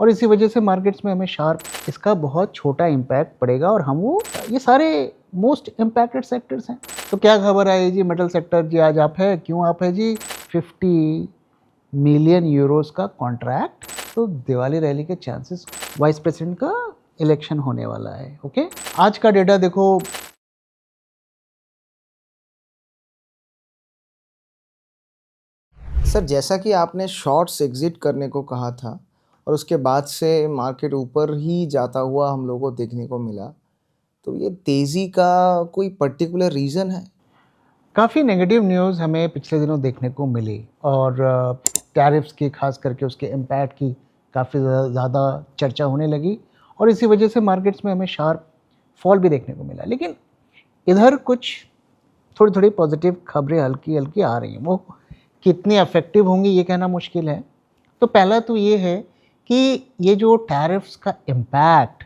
और इसी वजह से मार्केट्स में हमें शार्प इसका बहुत छोटा इम्पैक्ट पड़ेगा और हम वो ये सारे मोस्ट इम्पैक्टेड सेक्टर्स हैं। तो क्या खबर आई जी मेटल सेक्टर जी, आज आप है, क्यों आप है जी? 50 मिलियन यूरोस का कॉन्ट्रैक्ट, तो दिवाली रैली के चांसेस, वाइस प्रेसिडेंट का इलेक्शन होने वाला है। ओके, आज का डेटा देखो। सर, जैसा कि आपने शॉर्ट्स एग्जिट करने को कहा था और उसके बाद से मार्केट ऊपर ही जाता हुआ हम लोगों को देखने को मिला, तो ये तेज़ी का कोई पर्टिकुलर रीज़न है? काफ़ी नेगेटिव न्यूज़ हमें पिछले दिनों देखने को मिली और टैरिफ्स की, खास करके उसके इम्पैक्ट की काफ़ी ज़्यादा चर्चा होने लगी और इसी वजह से मार्केट्स में हमें शार्प फॉल भी देखने को मिला। लेकिन इधर कुछ थोड़ी थोड़ी पॉजिटिव खबरें हल्की हल्की आ रही हैं। वो कितनी इफेक्टिव होंगी ये कहना मुश्किल है। तो पहला तो ये है कि ये जो टैरिफ्स का इम्पैक्ट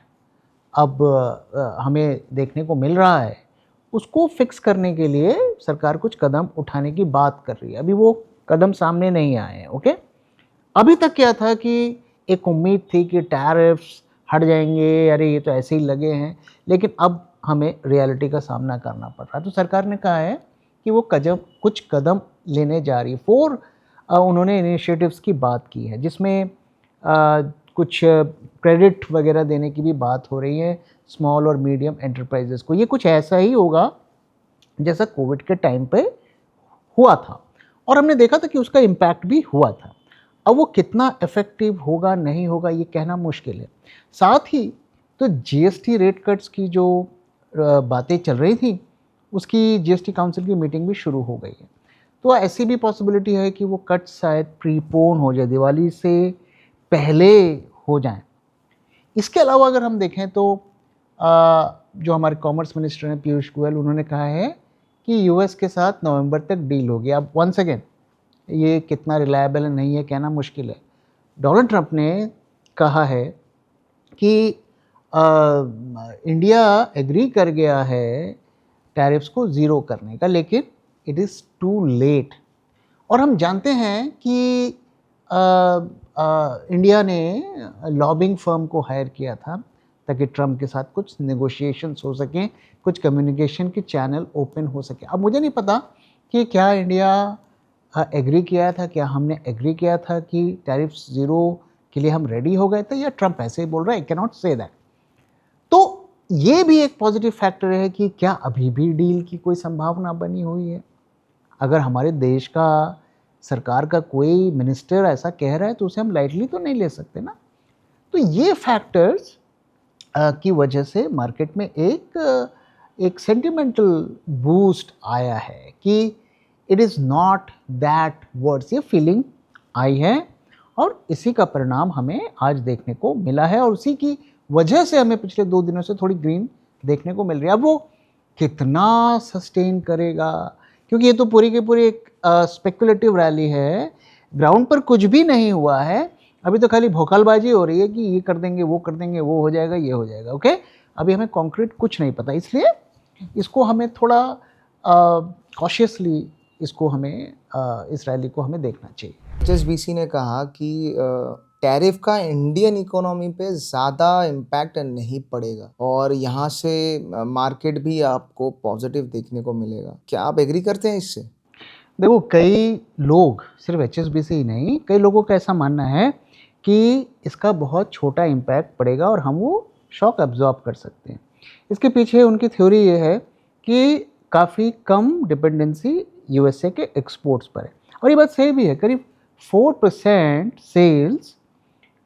अब हमें देखने को मिल रहा है, उसको फिक्स करने के लिए सरकार कुछ कदम उठाने की बात कर रही है। अभी वो कदम सामने नहीं आए हैं। ओके, अभी तक क्या था कि एक उम्मीद थी कि टैरिफ्स हट जाएंगे, अरे ये तो ऐसे ही लगे हैं, लेकिन अब हमें रियलिटी का सामना करना पड़ रहा है। तो सरकार ने कहा है कि वो कुछ कदम लेने जा रही है। उन्होंने इनिशिएटिव्स की बात की है, जिसमें कुछ क्रेडिट वगैरह देने की भी बात हो रही है स्मॉल और मीडियम एंटरप्राइजेस को। ये कुछ ऐसा ही होगा जैसा कोविड के टाइम पे हुआ था और हमने देखा था कि उसका इम्पैक्ट भी हुआ था। अब वो कितना इफेक्टिव होगा नहीं होगा ये कहना मुश्किल है। साथ ही तो जीएसटी रेट कट्स की जो बातें चल रही थी, उसकी जीएसटी काउंसिल की मीटिंग भी शुरू हो गई है। तो ऐसी भी पॉसिबिलिटी है कि वो कट शायद प्रीपोन हो जाए, दिवाली से पहले हो जाए। इसके अलावा अगर हम देखें तो जो हमारे कॉमर्स मिनिस्टर हैं पीयूष गोयल, उन्होंने कहा है कि यूएस के साथ नवंबर तक डील होगी। अब वंस अगेन ये कितना रिलायबल नहीं है कहना मुश्किल है। डोनाल्ड ट्रंप ने कहा है कि इंडिया एग्री कर गया है टैरिफ्स को ज़ीरो करने का, लेकिन इट इज़ टू लेट। और हम जानते हैं कि इंडिया ने लॉबिंग फर्म को हायर किया था ताकि ट्रंप के साथ कुछ नेगोशिएशंस हो सकें, कुछ कम्युनिकेशन के चैनल ओपन हो सके। अब मुझे नहीं पता कि क्या इंडिया एग्री किया था, क्या हमने एग्री किया था कि टैरिफ्स ज़ीरो के लिए हम रेडी हो गए थे, या ट्रंप ऐसे ही बोल रहा है, I can not say that. तो ये भी एक पॉजिटिव फैक्टर है कि क्या अभी भी डील की कोई संभावना बनी हुई है। अगर हमारे देश का सरकार का कोई मिनिस्टर ऐसा कह रहा है तो उसे हम लाइटली तो नहीं ले सकते ना। तो ये फैक्टर्स की वजह से मार्केट में एक सेंटिमेंटल बूस्ट आया है कि it is not that words, ये फीलिंग आई है और इसी का परिणाम हमें आज देखने को मिला है और उसी की वजह से हमें पिछले 2 दिनों से थोड़ी ग्रीन देखने को मिल रही है। अब वो कितना सस्टेन करेगा, क्योंकि ये तो पूरी की पूरी एक स्पेकुलेटिव रैली है, ग्राउंड पर कुछ भी नहीं हुआ है। अभी तो खाली भोकालबाजी हो रही है कि ये कर देंगे, वो कर देंगे, वो हो जाएगा, ये हो जाएगा। ओके, अभी हमें कॉन्क्रीट कुछ नहीं पता, इसलिए इसको हमें थोड़ा कॉशियसली इसको हमें इस रैली को हमें देखना चाहिए। एचएसबीसी ने कहा कि टैरिफ का इंडियन इकोनॉमी पे ज़्यादा इम्पैक्ट नहीं पड़ेगा और यहाँ से मार्केट भी आपको पॉजिटिव देखने को मिलेगा। क्या आप एग्री करते हैं इससे? देखो, कई लोग, सिर्फ एचएसबीसी ही नहीं, कई लोगों का ऐसा मानना है कि इसका बहुत छोटा इम्पैक्ट पड़ेगा और हम वो शॉक एब्जॉर्ब कर सकते हैं। इसके पीछे उनकी थ्योरी ये है कि काफ़ी कम डिपेंडेंसी यूएसए के एक्सपोर्ट्स पर है और ये बात सही भी है। करीब 4% सेल्स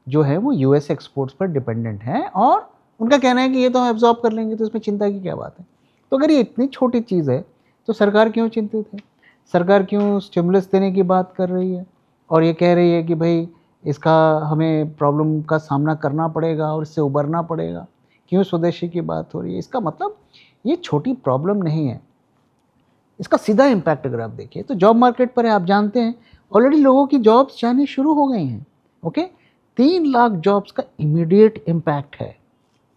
जो है वो यूएस एक्सपोर्ट्स पर डिपेंडेंट हैं और उनका कहना है कि ये तो हम एब्जॉर्ब कर लेंगे, तो इसमें चिंता की क्या बात है। तो अगर ये इतनी छोटी चीज़ है तो सरकार क्यों चिंतित है? सरकार क्यों स्टिमुलस देने की बात कर रही है और ये कह रही है कि भाई इसका हमें प्रॉब्लम का सामना करना पड़ेगा और इससे उबरना पड़ेगा? क्यों स्वदेशी की बात हो रही है? इसका मतलब ये छोटी प्रॉब्लम नहीं है, इसका सीधा इम्पैक्ट अगर आप देखिए तो जॉब मार्केट पर है। आप जानते हैं ऑलरेडी लोगों की जॉब्स जानी शुरू हो गई हैं। ओके, 3 लाख जॉब्स का इमीडिएट इम्पैक्ट है,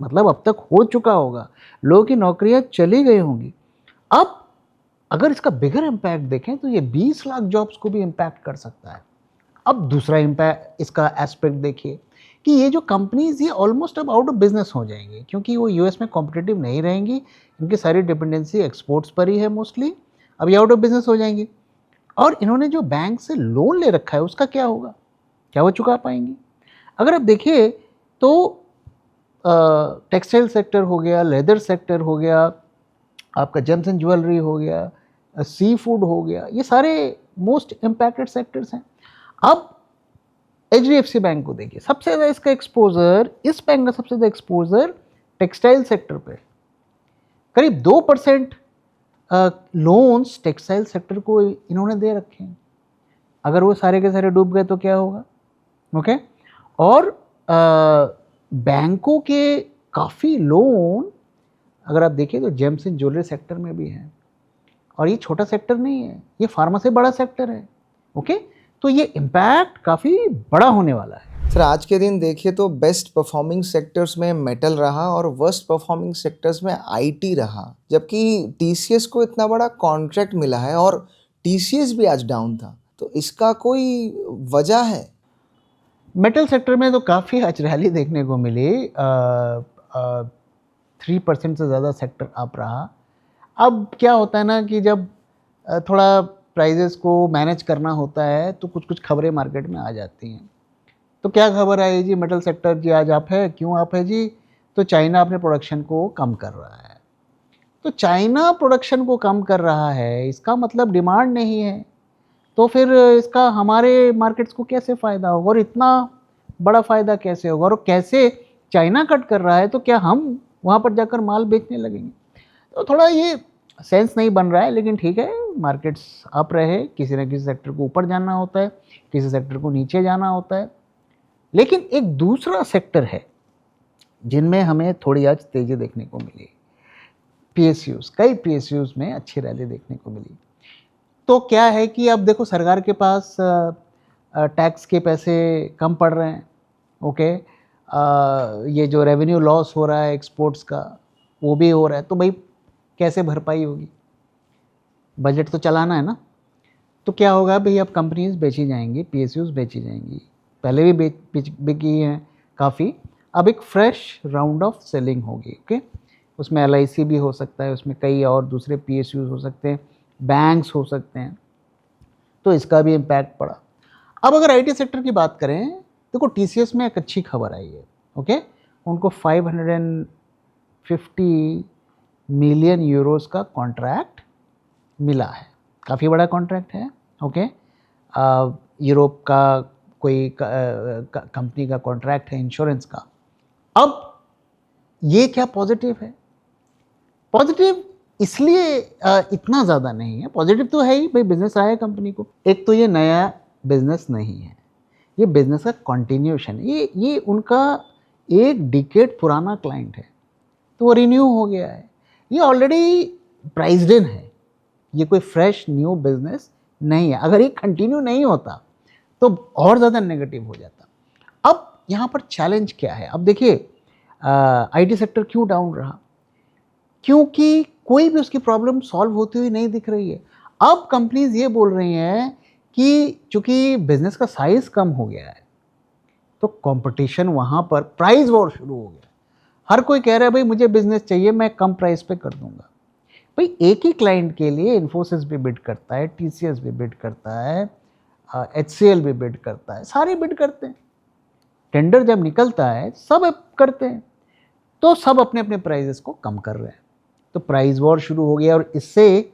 मतलब अब तक हो चुका होगा, लोगों की नौकरियां चली गई होंगी। अब अगर इसका बिगर इम्पैक्ट देखें तो ये 20 लाख जॉब्स को भी इम्पैक्ट कर सकता है। अब दूसरा इम्पैक्ट, इसका एस्पेक्ट देखिए कि ये जो कंपनीज ये ऑलमोस्ट अब आउट ऑफ बिजनेस हो जाएंगी, क्योंकि वो यूएस में कॉम्पिटिटिव नहीं रहेंगी, इनकी सारी डिपेंडेंसी एक्सपोर्ट्स पर ही है मोस्टली, अब ये आउट ऑफ बिजनेस हो जाएंगी। और इन्होंने जो बैंक से लोन ले रखा है उसका क्या होगा, क्या वो चुका पाएंगी? अगर आप देखिए तो टेक्सटाइल सेक्टर हो गया, लेदर सेक्टर हो गया, आपका जेम्स एंड ज्वेलरी हो गया, सी फूड हो गया, ये सारे मोस्ट इम्पैक्टेड सेक्टर्स हैं। अब HDFC बैंक को देखिए, सबसे ज़्यादा इसका एक्सपोजर, इस बैंक का सबसे ज़्यादा एक्सपोजर टेक्सटाइल सेक्टर पे, करीब 2% लोन्स टेक्सटाइल सेक्टर को इन्होंने दे रखे हैं। अगर वो सारे के सारे डूब गए तो क्या होगा? ओके और बैंकों के काफ़ी लोन अगर आप देखिए तो जेम्स एंड ज्वेलरी सेक्टर में भी है, और ये छोटा सेक्टर नहीं है, ये फार्मा से बड़ा सेक्टर है। ओके तो ये इम्पैक्ट काफ़ी बड़ा होने वाला है। सर आज के दिन देखिए तो बेस्ट परफॉर्मिंग सेक्टर्स में मेटल रहा और वर्स्ट परफॉर्मिंग सेक्टर्स में IT रहा, जबकि TCS को इतना बड़ा कॉन्ट्रैक्ट मिला है और TCS भी आज डाउन था, तो इसका कोई वजह है? मेटल सेक्टर में तो काफ़ी आज रैली देखने को मिली, 3% से ज़्यादा सेक्टर अप रहा। अब क्या होता है ना कि जब थोड़ा प्राइजेस को मैनेज करना होता है तो कुछ कुछ खबरें मार्केट में आ जाती हैं। तो क्या खबर आई जी, मेटल सेक्टर जी आज अप है, क्यों अप है जी? तो चाइना अपने प्रोडक्शन को कम कर रहा है। तो चाइना प्रोडक्शन को कम कर रहा है, इसका मतलब डिमांड नहीं है, तो फिर इसका हमारे मार्केट्स को कैसे फ़ायदा होगा, और इतना बड़ा फ़ायदा कैसे होगा, और कैसे चाइना कट कर रहा है तो क्या हम वहाँ पर जाकर माल बेचने लगेंगे? तो थोड़ा ये सेंस नहीं बन रहा है, लेकिन ठीक है, मार्केट्स अप रहे, किसी न किसी सेक्टर को ऊपर जाना होता है, किसी सेक्टर को नीचे जाना होता है। लेकिन एक दूसरा सेक्टर है जिनमें हमें थोड़ी आज तेज़ी देखने को मिली, PSUs, कई PSUs में अच्छी रैली देखने को मिली। तो क्या है कि अब देखो सरकार के पास टैक्स के पैसे कम पड़ रहे हैं। ओके ये जो रेवेन्यू लॉस हो रहा है एक्सपोर्ट्स का वो भी हो रहा है, तो भाई कैसे भरपाई होगी? बजट तो चलाना है ना। तो क्या होगा भाई, अब कंपनीज बेची जाएंगी, PSUs बेची जाएंगी, पहले भी बिकी हैं काफ़ी, अब एक फ्रेश राउंड ऑफ सेलिंग होगी। ओके उसमें LIC भी हो सकता है, उसमें कई और दूसरे PSUs हो सकते हैं, बैंक्स हो सकते हैं, तो इसका भी इम्पैक्ट पड़ा। अब अगर IT सेक्टर की बात करें, देखो TCS में एक अच्छी खबर आई है। ओके उनको 550 मिलियन यूरोस का कॉन्ट्रैक्ट मिला है, काफ़ी बड़ा कॉन्ट्रैक्ट है। ओके यूरोप का कोई कंपनी का कॉन्ट्रैक्ट है इंश्योरेंस का। अब ये क्या पॉजिटिव है? पॉजिटिव इसलिए इतना ज़्यादा नहीं है, पॉजिटिव तो है ही भाई, बिजनेस आया है कंपनी को। एक तो ये नया बिजनेस नहीं है, ये बिजनेस का कंटिन्यूशन है, ये उनका 1 डिकेड पुराना क्लाइंट है, तो वो रिन्यू हो गया है, ये ऑलरेडी प्राइस्ड इन है, ये कोई फ्रेश न्यू बिजनेस नहीं है। अगर ये कंटिन्यू नहीं होता तो और ज़्यादा नेगेटिव हो जाता। अब यहाँ पर चैलेंज क्या है? अब देखिए IT सेक्टर क्यों डाउन रहा? क्योंकि कोई भी उसकी प्रॉब्लम सॉल्व होती हुई नहीं दिख रही है। अब कंपनीज ये बोल रही हैं कि चूंकि बिजनेस का साइज कम हो गया है तो कंपटीशन वहाँ पर प्राइस वॉर शुरू हो गया। हर कोई कह रहा है भाई मुझे बिजनेस चाहिए, मैं कम प्राइस पे कर दूंगा। भाई एक ही क्लाइंट के लिए इन्फोसिस भी बिड करता है, TCS भी बिड करता है, HCL भी बिड करता है, सारे बिड करते हैं। टेंडर जब निकलता है सब करते हैं, तो सब अपने अपने प्राइजेस को कम कर रहे हैं, तो प्राइस वॉर शुरू हो गया। और इससे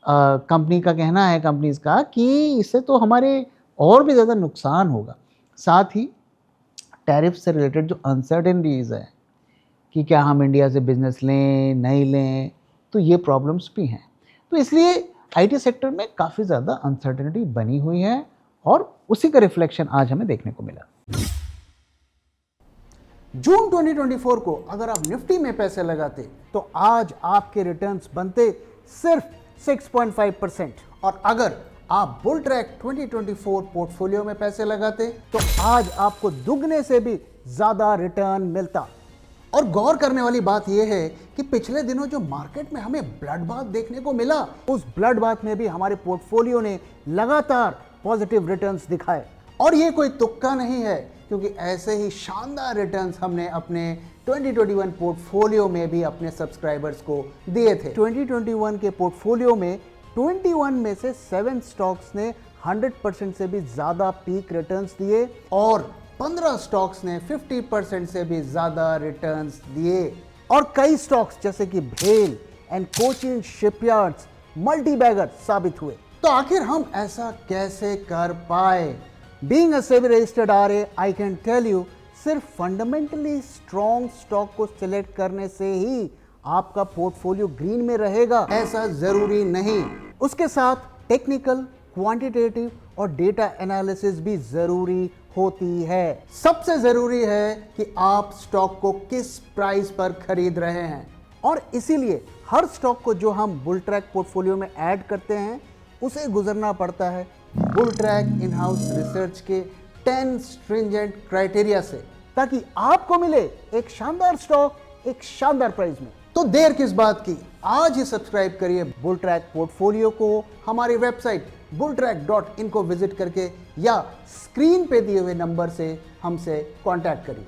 कंपनी का कहना है, कंपनीज का, कि इससे तो हमारे और भी ज़्यादा नुकसान होगा। साथ ही टैरिफ से रिलेटेड जो अनसर्टेनिटीज़ है कि क्या हम इंडिया से बिजनेस लें नहीं लें, तो ये प्रॉब्लम्स भी हैं। तो इसलिए IT सेक्टर में काफ़ी ज़्यादा अनसर्टेनिटी बनी हुई है, और उसी का रिफ्लेक्शन आज हमें देखने को मिला। जून 2024 को अगर आप निफ्टी में पैसे लगाते तो आज आपके रिटर्न्स बनते सिर्फ 6.5%, और अगर आप बुल ट्रैक 2024 पोर्टफोलियो में पैसे लगाते तो आज आपको दुगने से भी ज्यादा रिटर्न मिलता। और गौर करने वाली बात यह है कि पिछले दिनों जो मार्केट में हमें ब्लड बाथ देखने को मिला, उस ब्लड बाथ में भी हमारे पोर्टफोलियो ने लगातार पॉजिटिव रिटर्न्स दिखाए। और ये कोई तुक्का नहीं है, क्योंकि ऐसे ही शानदार रिटर्न्स हमने अपने 2021 पोर्टफोलियो में भी अपने सब्सक्राइबर्स को दिए थे। 2021 के पोर्टफोलियो में 21 में से 7 स्टॉक्स ने 100% से भी ज़्यादा पीक रिटर्न्स दिए और 15 स्टॉक्स ने 50% से भी ज़्यादा रिटर्न्स दिए और कई स्टॉक्स जैसे कि भेल एंड कोचिन शिपयार्ड्स मल्टीबैगर साबित हुए। तो आखिर हम ऐसा कैसे कर पाए? Being a SEBI registered RA, I can tell you, सिर्फ फंडामेंटली स्ट्रॉन्ग स्टॉक को सिलेक्ट करने से ही आपका पोर्टफोलियो ग्रीन में रहेगा ऐसा जरूरी नहीं। उसके साथ टेक्निकल, क्वांटिटेटिव और डेटा एनालिसिस भी जरूरी होती है। सबसे जरूरी है कि आप स्टॉक को किस प्राइस पर खरीद रहे हैं और इसीलिए हर स्टॉक को जो हम बुल ट्रैक पोर्टफोलियो में ऐड करते हैं उसे गुजरना पड़ता है bull track in house research के 10 स्ट्रिंजेंट क्राइटेरिया से, ताकि आपको मिले एक शानदार स्टॉक एक शानदार प्राइस में। तो देर किस बात की, आज ही सब्सक्राइब करिए बुल ट्रैक पोर्टफोलियो को हमारी वेबसाइट bulltrack.in को विजिट करके या स्क्रीन पे दिए हुए नंबर से हमसे कांटेक्ट करिए।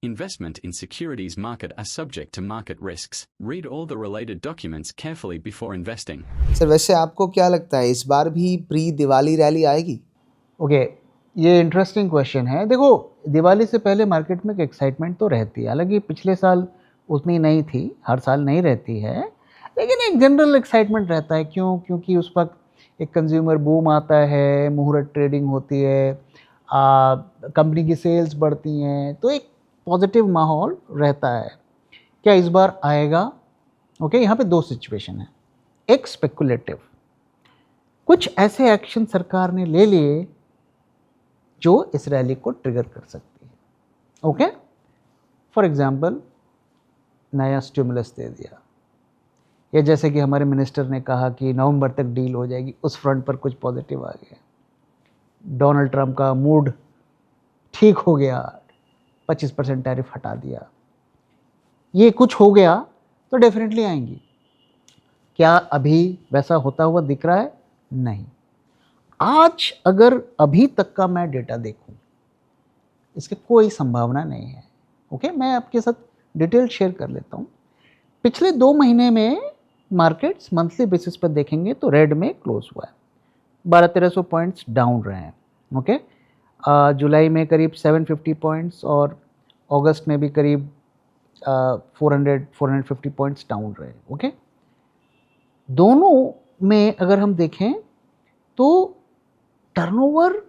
Investment in securities market are subject to market risks. Read all the related documents carefully before investing. Sir वैसे आपको क्या लगता है इस बार भी प्री दिवाली रैली आएगी? ओके, ये इंटरेस्टिंग क्वेश्चन है। देखो, दिवाली से पहले मार्केट में एक एक्साइटमेंट तो रहती है, हालांकि पिछले साल उतनी नहीं थी, हर साल नहीं रहती है, लेकिन एक जनरल एक्साइटमेंट रहता है। क्यों? क्योंकि उस वक्त एक कंज्यूमर बूम आता है, मुहूर्त ट्रेडिंग होती है, कंपनी की सेल्स बढ़ती हैं, तो एक पॉजिटिव माहौल रहता है। क्या इस बार आएगा? ओके, यहाँ पे 2 सिचुएशन है। एक स्पेकुलेटिव, कुछ ऐसे एक्शन सरकार ने ले लिए जो इस रैली को ट्रिगर कर सकती है। ओके, फॉर एग्जांपल नया स्टिमुलस दे दिया, या जैसे कि हमारे मिनिस्टर ने कहा कि नवंबर तक डील हो जाएगी, उस फ्रंट पर कुछ पॉजिटिव आ गया। डोनाल्ड ट्रंप का मूड ठीक हो गया, 25% टैरिफ हटा दिया, ये कुछ हो गया तो डेफिनेटली आएंगी। क्या अभी वैसा होता हुआ दिख रहा है? नहीं। आज अगर अभी तक का मैं डेटा देखूं, इसकी कोई संभावना नहीं है। ओके, मैं आपके साथ डिटेल शेयर कर लेता हूं। पिछले 2 महीने में मार्केट्स मंथली बेसिस पर देखेंगे तो रेड में क्लोज हुआ है, 1200-1300 पॉइंट्स डाउन रहे हैं। ओके, जुलाई में करीब 750 पॉइंट्स और अगस्त में भी करीब 450 पॉइंट्स डाउन रहे। ओके, दोनों में अगर हम देखें तो टर्नओवर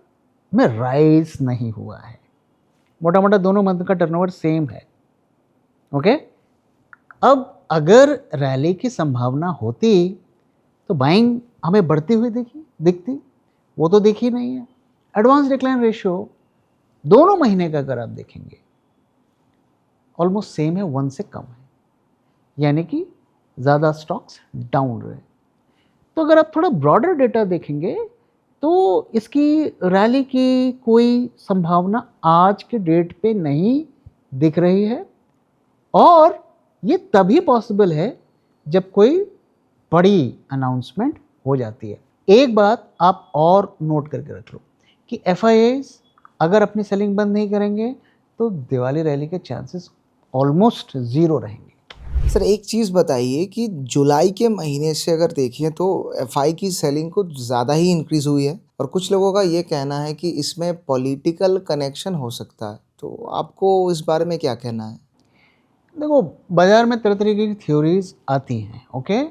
में राइज नहीं हुआ है, मोटा मोटा दोनों मंथ का टर्नओवर सेम है। ओके, अब अगर रैली की संभावना होती तो बाइंग हमें बढ़ती हुई दिखती, वो तो दिखी नहीं है। एडवांस डिक्लाइन रेशियो दोनों महीने का अगर आप देखेंगे ऑलमोस्ट सेम है, 1 से कम है, यानी कि ज़्यादा स्टॉक्स डाउन रहे। तो अगर आप थोड़ा ब्रॉडर डेटा देखेंगे तो इसकी रैली की कोई संभावना आज के डेट पे नहीं दिख रही है, और ये तभी पॉसिबल है जब कोई बड़ी अनाउंसमेंट हो जाती है। एक बात आप और नोट करके रख लो कि FIIs अगर अपनी सेलिंग बंद नहीं करेंगे तो दिवाली रैली के चांसेस ऑलमोस्ट 0 रहेंगे। सर एक चीज़ बताइए कि जुलाई के महीने से अगर देखें तो FI की सेलिंग कुछ ज़्यादा ही इंक्रीज़ हुई है, और कुछ लोगों का ये कहना है कि इसमें पॉलिटिकल कनेक्शन हो सकता है। तो आपको इस बारे में क्या कहना है? देखो, बाज़ार में तरह तरीके की थ्योरीज आती हैं। ओके,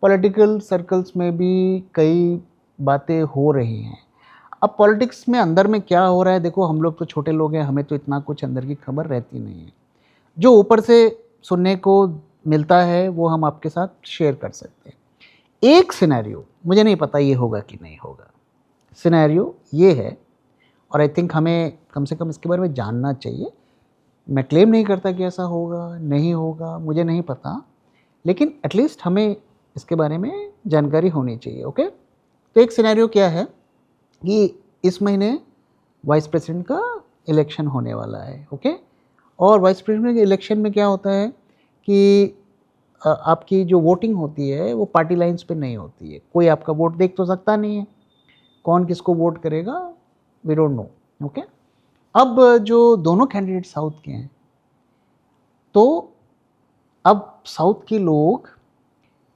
पॉलिटिकल सर्कल्स में भी कई बातें हो रही हैं। अब पॉलिटिक्स में अंदर में क्या हो रहा है, देखो हम लोग तो छोटे लोग हैं, हमें तो इतना कुछ अंदर की खबर रहती नहीं है। जो ऊपर से सुनने को मिलता है वो हम आपके साथ शेयर कर सकते हैं। एक सिनेरियो, मुझे नहीं पता ये होगा कि नहीं होगा, सिनेरियो ये है, और आई थिंक हमें कम से कम इसके बारे में जानना चाहिए। मैं क्लेम नहीं करता कि ऐसा होगा नहीं होगा, मुझे नहीं पता, लेकिन एटलीस्ट हमें इसके बारे में जानकारी होनी चाहिए। ओके, तो एक सिनेरियो क्या है कि इस महीने वाइस प्रेसिडेंट का इलेक्शन होने वाला है। ओके, और वाइस प्रेसिडेंट के इलेक्शन में क्या होता है कि आपकी जो वोटिंग होती है वो पार्टी लाइंस पे नहीं होती है। कोई आपका वोट देख तो सकता नहीं है, कौन किसको वोट करेगा वी डोंट नो। ओके, अब जो दोनों कैंडिडेट साउथ के हैं, तो अब साउथ के लोग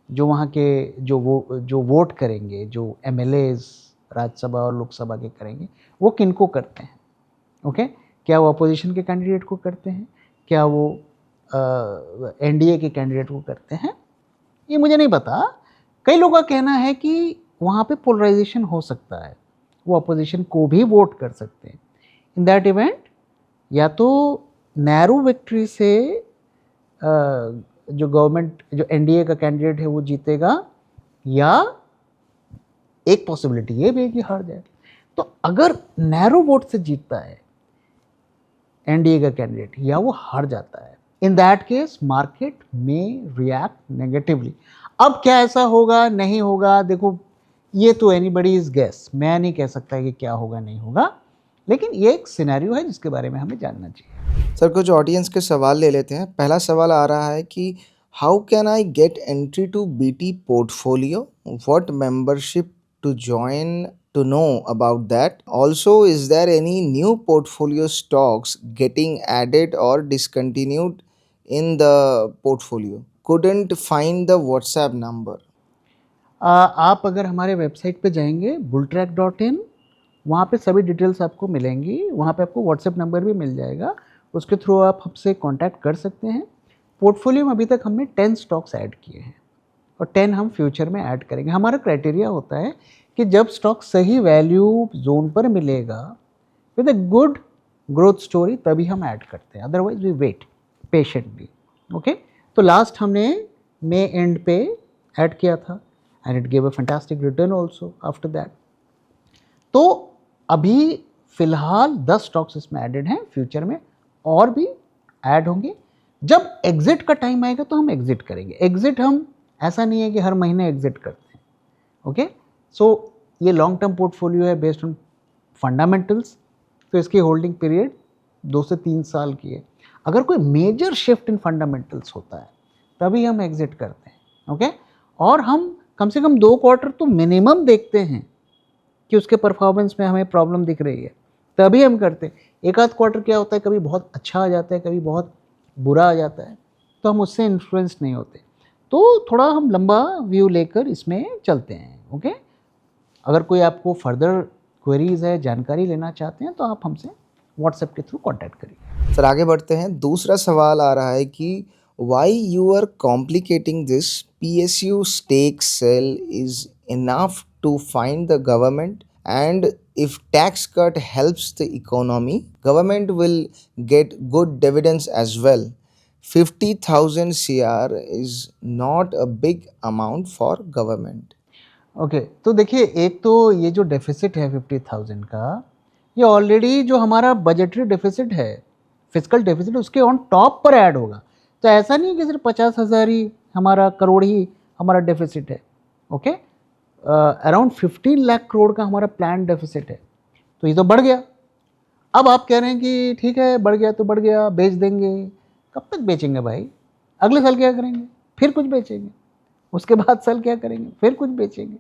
जो वहाँ के जो वोट करेंगे, जो एमएलएज राज्यसभा और लोकसभा के करेंगे, वो किनको करते हैं? ओके, क्या वो अपोजिशन के कैंडिडेट को करते हैं, क्या वो एनडीए के कैंडिडेट को करते हैं, ये मुझे नहीं पता। कई लोगों का कहना है कि वहाँ पे पोलराइजेशन हो सकता है, वो अपोजिशन को भी वोट कर सकते हैं। इन दैट इवेंट या तो नैरो विक्ट्री से जो गवर्नमेंट, जो एनडीए का कैंडिडेट है वो जीतेगा, या एक पॉसिबिलिटी ये भी है कि हार जाए। तो अगर नैरो वोट से जीतता है एनडीए का कैंडिडेट या वो हार जाता है, इन दैट केस मार्केट में रिएक्ट नेगेटिवली। अब क्या ऐसा होगा नहीं होगा, देखो ये तो एनीबडी इज गेस, मैं नहीं कह सकता कि क्या होगा नहीं होगा, लेकिन ये एक सिनेरियो है जिसके बारे में हमें जानना चाहिए। सर कुछ ऑडियंस के सवाल ले लेते हैं। पहला सवाल आ रहा है कि how can I get entry to BT portfolio, what membership to join, to know about that. Also, is there any new portfolio stocks getting added or discontinued in the portfolio? Couldn't find the WhatsApp number. आप अगर हमारे website पे जाएंगे bulltrack.in, वहाँ पे सभी details आपको मिलेंगी, वहाँ पे आपको व्हाट्सएप नंबर भी मिल जाएगा, उसके थ्रू आप हमसे कांटेक्ट कर सकते हैं। पोर्टफोलियो में अभी तक हमने 10 स्टॉक्स ऐड किए हैं और 10 हम फ्यूचर में ऐड करेंगे। हमारा क्राइटेरिया होता है कि जब स्टॉक सही वैल्यू जोन पर मिलेगा with a good growth story, तभी हम ऐड करते हैं, otherwise we wait patiently. Okay, तो लास्ट हमने मई एंड पे ऐड किया था and it gave a fantastic return also after that. तो अभी फिलहाल 10 स्टॉक्स इसमें एडेड हैं, फ्यूचर में और भी ऐड होंगे। जब एग्जिट का टाइम आएगा तो हम एग्जिट करेंगे। एग्जिट हम ऐसा नहीं है कि हर महीने एग्जिट करते हैं। ओके, सो ये लॉन्ग टर्म पोर्टफोलियो है बेस्ड ऑन फंडामेंटल्स, तो इसकी होल्डिंग पीरियड 2 से 3 साल की है। अगर कोई मेजर शिफ्ट इन फंडामेंटल्स होता है तभी हम एग्जिट करते हैं। ओके, और हम कम से कम 2 क्वार्टर तो मिनिमम देखते हैं कि उसके परफॉर्मेंस में हमें प्रॉब्लम दिख रही है, तभी हम करते हैं। एक आध क्वार्टर क्या होता है, कभी बहुत अच्छा आ जाता है, कभी बहुत बुरा आ जाता है, तो हम उससे इन्फ्लुएंस नहीं होते। तो थोड़ा हम लंबा व्यू लेकर इसमें चलते हैं। ओके, अगर कोई आपको फर्दर क्वेरीज है, जानकारी लेना चाहते हैं, तो आप हमसे व्हाट्सएप के थ्रू कांटेक्ट करिए। सर आगे बढ़ते हैं। दूसरा सवाल आ रहा है कि why you are complicating this PSU stake sale is enough to find the government, and if tax cut helps the economy, government will get good dividends as well. 50,000 CR is not a big amount for government. Okay, तो देखिए, एक तो ये जो deficit है 50,000 का, ये already जो हमारा बजटरी डेफिसिट है, फिजिकल डेफिसिट, उसके ऑन टॉप पर ऐड होगा। तो ऐसा नहीं है कि सिर्फ 50,000 ही हमारा, करोड़ ही हमारा डेफिसिट है। ओके, अराउंड 15 लाख करोड़ का हमारा प्लान डेफिसिट है, तो ये तो बढ़ गया। अब आप कह रहे हैं कि ठीक है बढ़ गया तो बढ़ गया, बेच देंगे। कब तक बेचेंगे भाई? अगले साल क्या करेंगे? फिर कुछ बेचेंगे, उसके बाद साल क्या करेंगे? फिर कुछ बेचेंगे।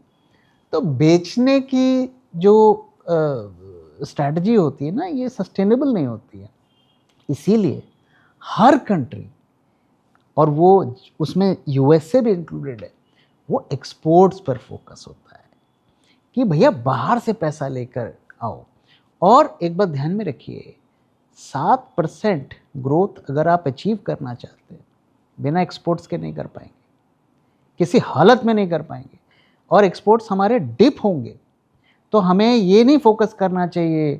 तो बेचने की जो स्ट्रैटेजी होती है ना, ये सस्टेनेबल नहीं होती है। इसीलिए हर कंट्री, और वो उसमें यूएसए भी इंक्लूडेड है, वो एक्सपोर्ट्स पर फोकस होता है कि भैया बाहर से पैसा लेकर आओ। और एक बात ध्यान में रखिए, 7% ग्रोथ अगर आप अचीव करना चाहते हैं, बिना एक्सपोर्ट्स के नहीं कर पाएंगे, किसी हालत में नहीं कर पाएंगे। और एक्सपोर्ट्स हमारे डिप होंगे, तो हमें ये नहीं फोकस करना चाहिए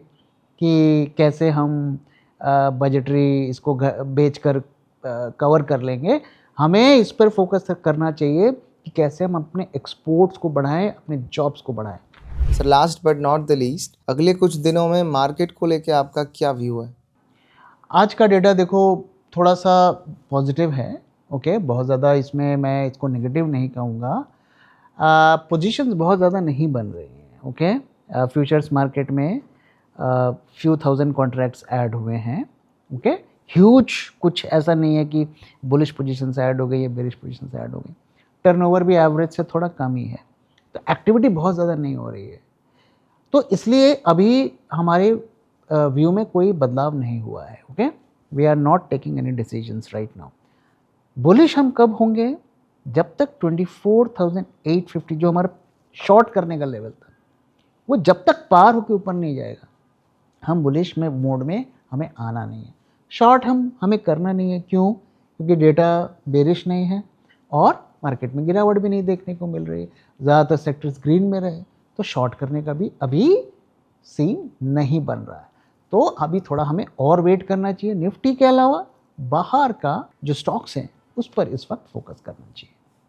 कि कैसे हम बजटरी इसको बेच कर कवर कर लेंगे। हमें इस पर फोकस करना चाहिए कि कैसे हम अपने एक्सपोर्ट्स को बढ़ाएं, अपने जॉब्स को बढ़ाएं। Sir last but not the least, अगले कुछ दिनों में मार्केट को लेके आपका क्या व्यू है? आज का डेटा देखो थोड़ा सा पॉजिटिव है। ओके, बहुत ज़्यादा इसमें मैं इसको नेगेटिव नहीं कहूँगा। पोजीशंस बहुत ज़्यादा नहीं बन रही हैं। ओके, फ्यूचर्स मार्केट में फ्यू थाउजेंड कॉन्ट्रैक्ट्स ऐड हुए हैं। ओके, ह्यूज कुछ ऐसा नहीं है कि बुलिश पोजीशंस ऐड हो गई या बेरिश पोजीशंस ऐड हो गई। टर्नओवर भी एवरेज से थोड़ा कम ही है, तो एक्टिविटी बहुत ज़्यादा नहीं हो रही है। तो इसलिए अभी हमारे व्यू में कोई बदलाव नहीं हुआ है. Okay, we are not taking any decisions right now. Bullish हम कब होंगे? जब तक 24,850 जो हमारा शॉर्ट करने का लेवल था वो जब तक पार होकर ऊपर नहीं जाएगा, हम बुलिश में मोड में हमें आना नहीं है. शॉर्ट हमें करना नहीं है. क्यों? क्योंकि डेटा बेरिश नहीं है और मार्केट में गिरावट भी नहीं देखने को मिल रही है. ज़्यादातर सेक्टर्स ग्रीन में रहे तो शॉर्ट करने का भी अभी सीन नहीं बन रहा है. तो अभी थोड़ा हमें और वेट करना चाहिए. निफ्टी के अलावा बाहर का जो स्टॉक्स हैं उस पर इस वक्त फोकस करना चाहिए.